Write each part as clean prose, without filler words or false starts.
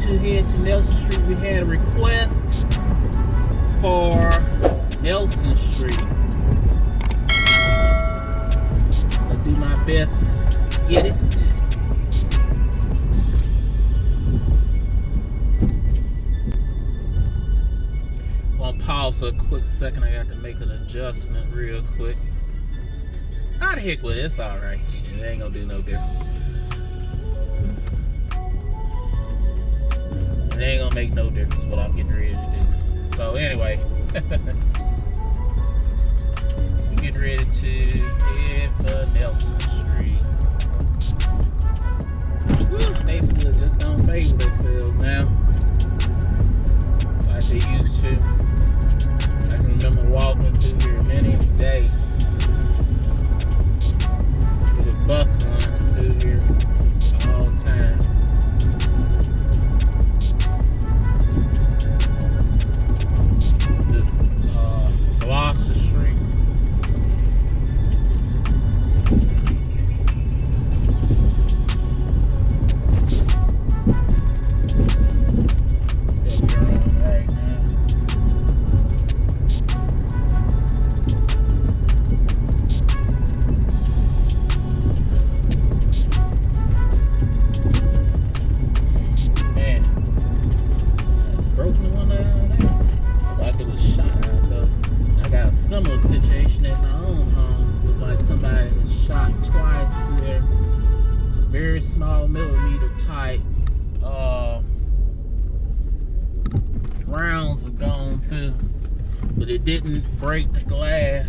to head to Nelson Street. We had a request for Nelson Street. I'll do my best to get it. I'll pause for a quick second. I got to make an adjustment real quick. How the heck with it? It's alright. It ain't gonna do no difference. It ain't gonna make no difference what I'm getting ready to do. So anyway, we're getting ready to head for Nelson Street. Neighborhoods just don't favor themselves now, like they used to. I can remember walking through here many a day. It was bustling through here all the time. This is Gloucester Street. Yeah, we're on right now. Similar situation at my own home. It was like somebody shot twice through there. Some very small millimeter type rounds have gone through, but it didn't break the glass.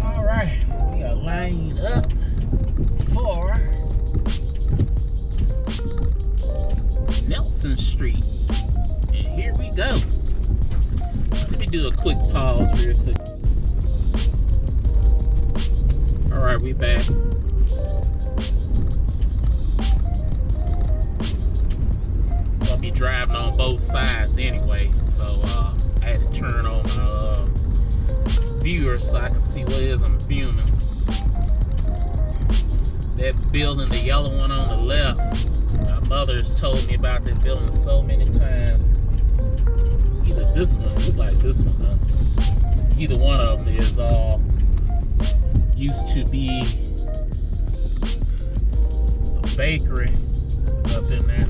All right, we are lined up for Nelson Street, and here we go. Let me do a quick pause real quick. All right, we back. I'll be driving on both sides anyway, so I had to turn on my viewer so I can see what it is I'm filming. That building, the yellow one on the left, my mother has told me about that building so many times. Either this one, it look like this one, huh? Either one of them is used to be a bakery up in there.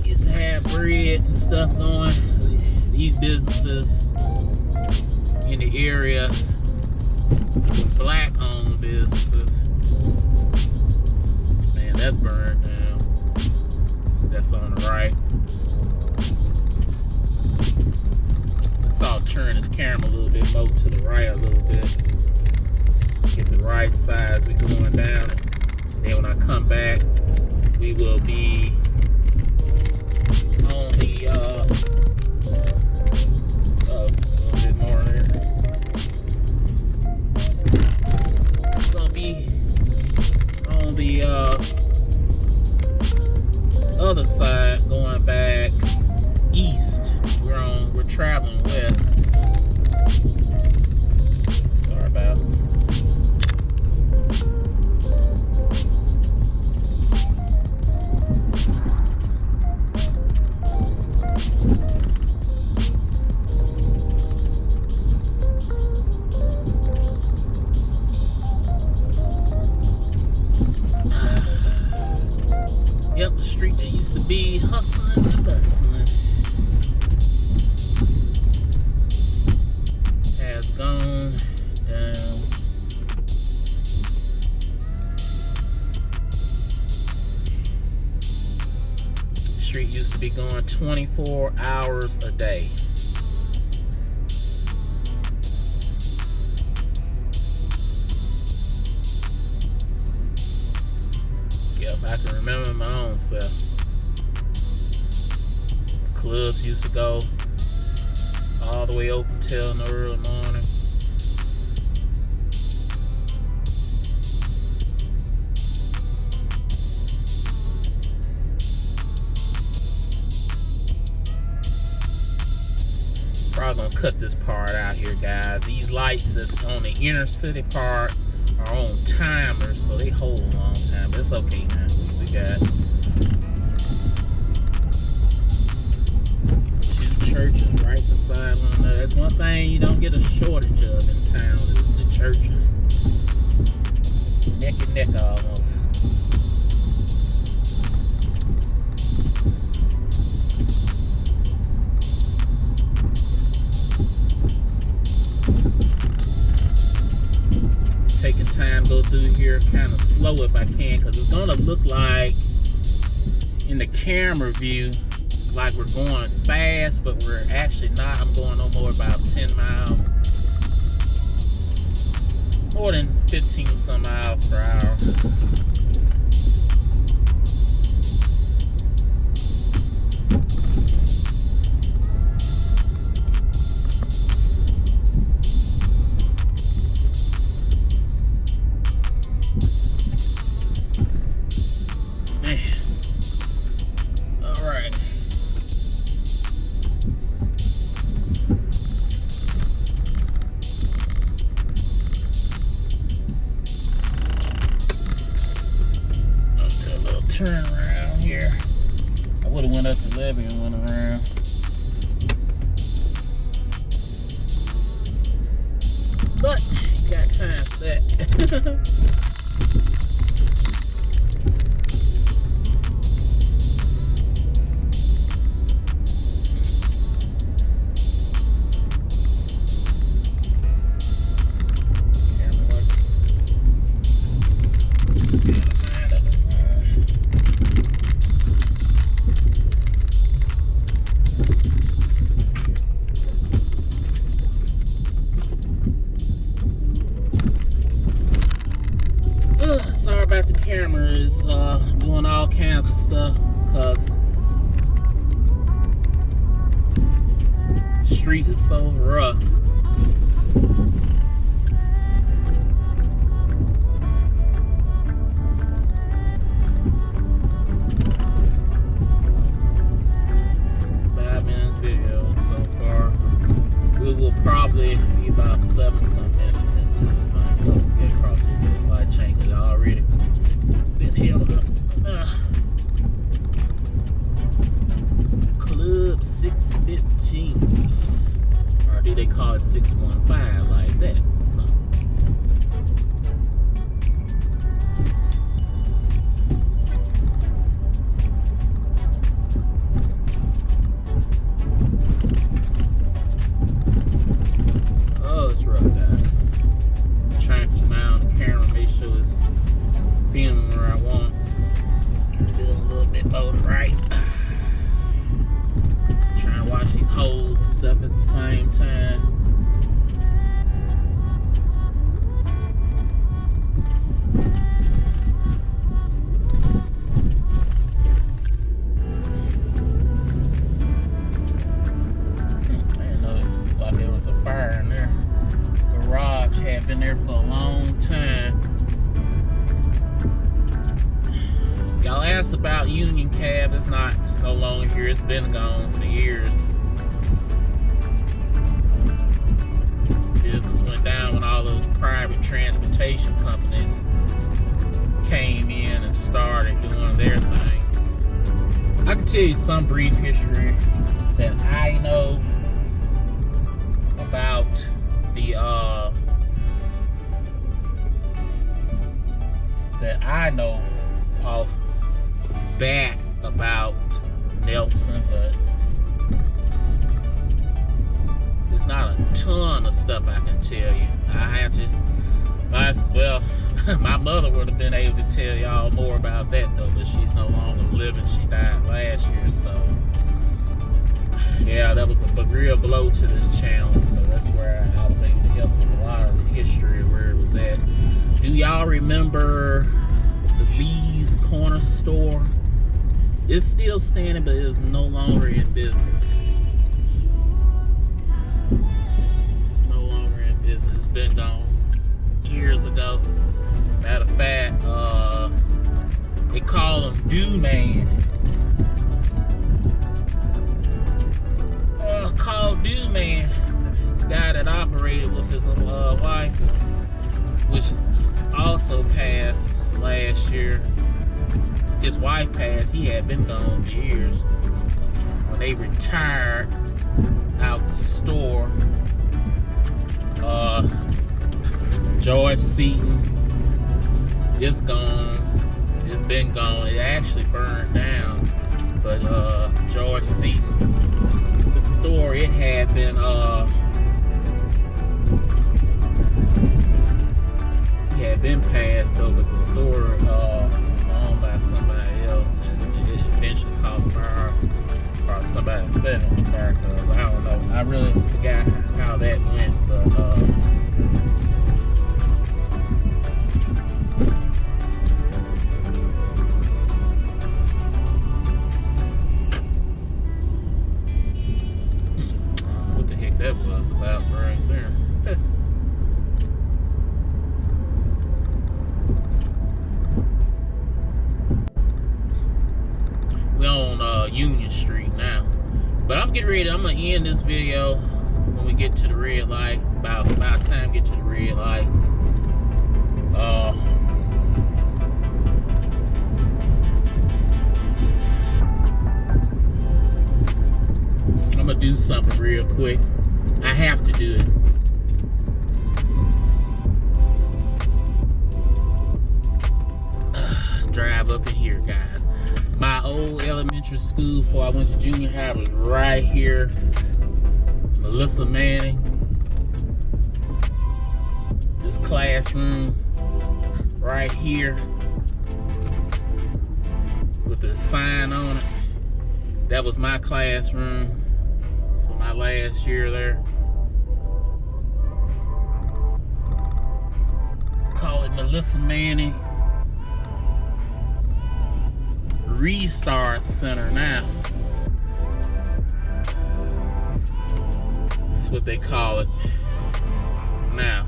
Used to have bread and stuff going. These businesses in the areas, black-owned businesses. Man, that's burned down. That's on the right. I'll turn this camera a little bit more to the right a little bit. Get the right size. We're going down. And then when I come back, we will be on the a little bit more there. We're gonna be on the other side going back east. We're traveling west. Sorry about it. Yep, the street that used to be hustling and bustling has gone down. The street used to be going 24 hours a day. Yep, I can remember my own self. Clubs used to go all the way open till in the early morning. Probably gonna cut this part out here, guys. These lights that's on the inner city part are on timers, so they hold a long time. But it's okay now. We got 2 churches right beside one another. That's one thing you don't get a shortage of in town is the churches. Neck and neck almost. Taking time to go through here kind of slow if I can, because it's gonna look like in the camera view like we're going fast, but we're actually not. I'm going no more about 10 miles, more than 15 some miles per hour. Turn around here. I would have went up the levee and went around. But got time for that. Sorry about the camera, is doing all kinds of stuff because the street is so rough. Probably be about 7-some minutes into this thing. Get across here, the light change has already been held up. Club 615, or do they call it 615 like that? Stuff at the same time. I didn't know like there was a fire in there. Garage had been there for a long time. Y'all asked about Union Cab. It's no longer here. It's been gone for years. Business went down when all those private transportation companies came in and started doing their thing. I can tell you some brief history that I know about the that I know off bat about Nelson, but not a ton of stuff I can tell you. I have to, well, my mother would have been able to tell y'all more about that though, but she's no longer living. She died last year, so yeah, that was a real blow to this channel. So that's where I was able to help with a lot of the history of where it was at. Do y'all remember the Lee's Corner Store? It's still standing, but it's no longer in business. It's been gone years ago. Matter of fact, they call him Do-Man. Called Do-Man. guy that operated with his wife, which also passed last year. His wife passed. He had been gone for years. When they retired out the store, George Seaton is gone. It's been gone. It actually burned down. But George Seaton, the store, it had been passed over. The store owned by somebody else, and it eventually caught fire. Or somebody set on fire, cause I don't know. I really forgot how that went, but what the heck that was about right there. We on Union Street now, but I'm getting ready. I'm gonna end this video when we get to the red light. About time to get to the red light. I'm gonna do something real quick. I have to do it. Drive up in here, guys. My old elementary school before I went to junior high was right here. Melissa Manning. This classroom right here with the sign on it. That was my classroom for my last year there. Call it Melissa Manning Restart Center now. That's what they call it now.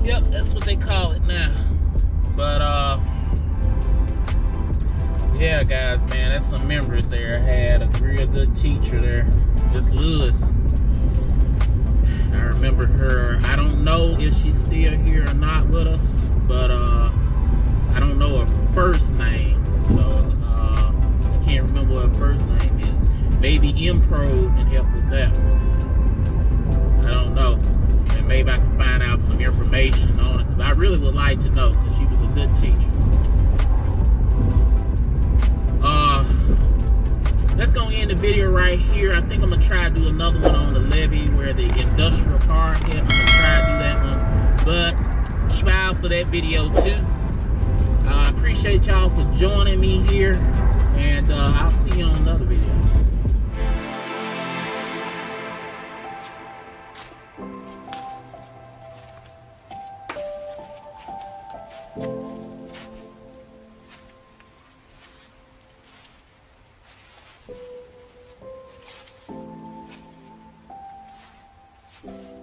Yep, that's what they call it now. But yeah, guys, man, that's some memories there. I had a real good teacher there, Miss Lewis. I remember her. I don't know if she's still here or not with us, but I don't know her first name, so I can't remember what her first name is. Maybe Impro can help with that. I don't know, and maybe I can find out some information on it, because I really would like to know, because she was a good teacher. Let's go end the video right here. I think I'm gonna try to do another one on the levee where the industrial park is. I'm gonna try to do that one, but keep an eye out for that video too. I appreciate y'all for joining me here, and I'll see you on another video. Thank you.